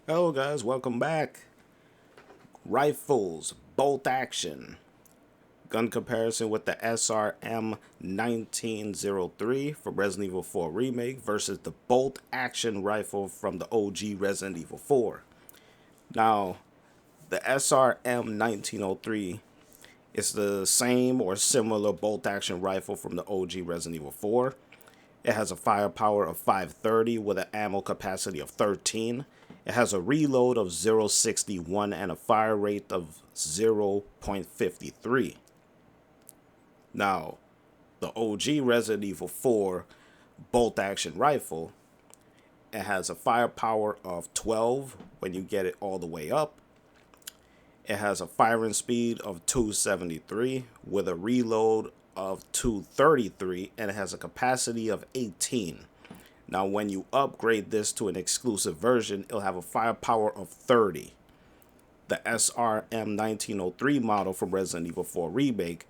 Hello guys, welcome back. Rifles, bolt action. Gun comparison with the SRM 1903 from Resident Evil 4 Remake versus the bolt action rifle from the OG Resident Evil 4. Now, the SRM 1903 is the same or similar bolt action rifle from the OG Resident Evil 4. It has a firepower of 530 with an ammo capacity of 13. It has a reload of 0.61 and a fire rate of 0.53. Now, the OG Resident Evil 4 bolt action rifle, it has a firepower of 12 when you get it all the way up. It has a firing speed of 273 with a reload of 233, and it has a capacity of 18. Now, when you upgrade this to an exclusive version, it'll have a firepower of 30. The SRM 1903 model from Resident Evil 4 Remake,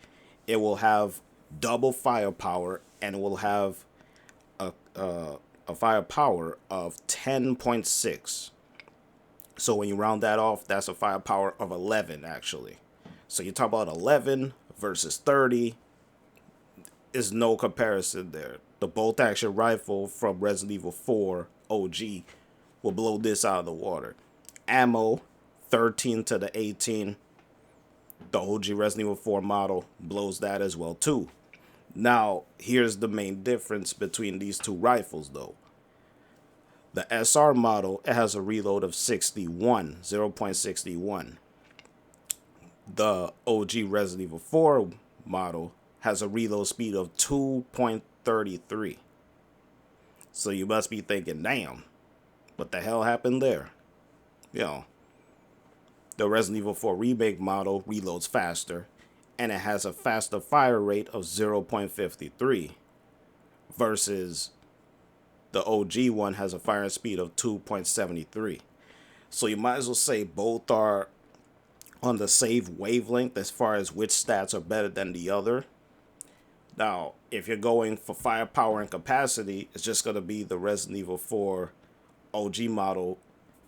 it will have double firepower, and it will have a firepower of 10.6. So when you round that off, that's a firepower of 11, actually. So you talk about 11 versus 30, is no comparison there. The bolt action rifle from Resident Evil 4 OG will blow this out of the water. Ammo, 13 to the 18. The OG Resident Evil 4 model blows that as well too. Now, here's the main difference between these two rifles though. The SR model, it has a reload of 61, 0.61. The OG Resident Evil 4 model has a reload speed of 2.33. So you must be thinking, damn, what the hell happened there? The Resident Evil 4 Remake model reloads faster, and it has a faster fire rate of 0.53 versus the OG one has a firing speed of 2.73. So you might as well say both are on the same wavelength as far as which stats are better than the other. Now, if you're going for firepower and capacity, it's just going to be the Resident Evil 4 OG model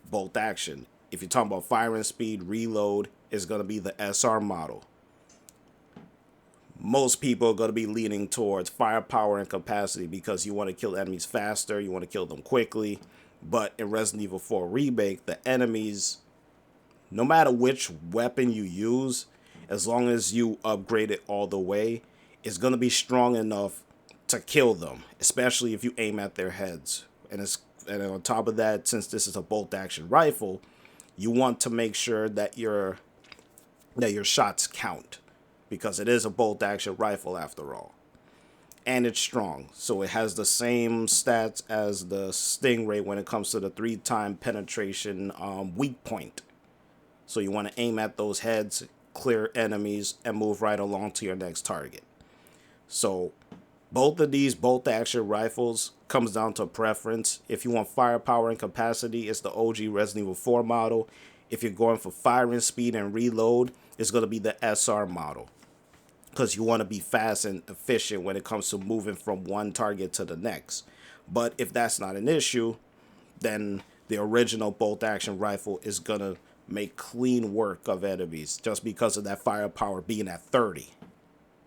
bolt action. If you're talking about firing speed, reload, it's going to be the SR model. Most people are going to be leaning towards firepower and capacity because you want to kill enemies faster, you want to kill them quickly. But in Resident Evil 4 Remake, the enemies, no matter which weapon you use, as long as you upgrade it all the way, is going to be strong enough to kill them, especially if you aim at their heads. And on top of that, since this is a bolt action rifle, you want to make sure that your shots count, because it is a bolt action rifle after all. And it's strong, so it has the same stats as the Stingray when it comes to the 3-time penetration weak point. So you want to aim at those heads, clear enemies, and move right along to your next target. So both of these bolt action rifles comes down to preference. If you want firepower and capacity, it's the OG Resident Evil 4 model. If you're going for firing speed and reload, it's going to be the SR model, because you want to be fast and efficient when it comes to moving from one target to the next. But if that's not an issue, then the original bolt action rifle is going to make clean work of enemies just because of that firepower being at 30.